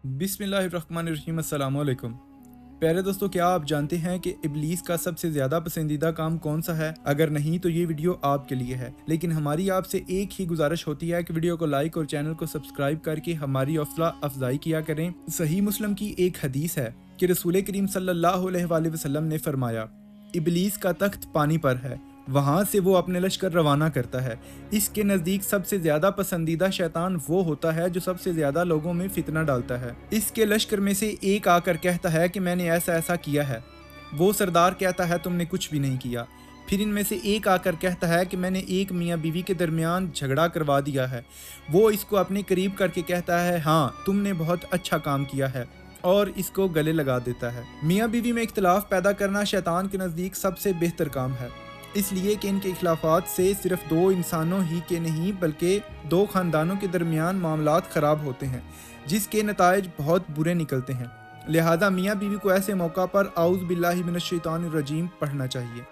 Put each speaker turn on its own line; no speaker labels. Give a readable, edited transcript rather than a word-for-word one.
बिस्मिल्लाहिर्रहमानिर्रहीम। अस्सलाम वालेकुम। प्यारे दोस्तों, क्या आप जानते हैं कि इब्लीस का सबसे ज़्यादा पसंदीदा काम कौन सा है? अगर नहीं तो ये वीडियो आपके लिए है, लेकिन हमारी आपसे एक ही गुजारिश होती है कि वीडियो को लाइक और चैनल को सब्सक्राइब करके हमारी हौसला अफजाई किया करें। सही मुस्लिम की एक हदीस है कि रसूल करीम सल्लल्लाहु अलैहि वसल्लम ने फरमाया, इब्लीस का तख्त पानी पर है, वहाँ से वो अपने लश्कर रवाना करता है। इसके नज़दीक सबसे ज़्यादा पसंदीदा शैतान वो होता है जो सबसे ज़्यादा लोगों में फितना डालता है। इसके लश्कर में से एक आकर कहता है कि मैंने ऐसा ऐसा किया है। वो सरदार कहता है तुमने कुछ भी नहीं किया। फिर इनमें से एक आकर कहता है कि मैंने एक मियाँ बीवी के दरमियान झगड़ा करवा दिया है। वो इसको अपने करीब करके कहता है हाँ तुमने बहुत अच्छा काम किया है, और इसको गले लगा देता है। मियाँ बीवी में इख्तलाफ पैदा करना शैतान के नज़दीक सबसे बेहतर काम है, इसलिए कि इनके खिलाफात से सिर्फ दो इंसानों ही के नहीं बल्कि दो ख़ानदानों के दरमियान मामलात ख़राब होते हैं, जिसके नताइज बहुत बुरे निकलते हैं। लिहाजा मियाँ बीवी को ऐसे मौका पर आउज़ बिल्लाहि मिनश शैतानिर रजीम पढ़ना चाहिए।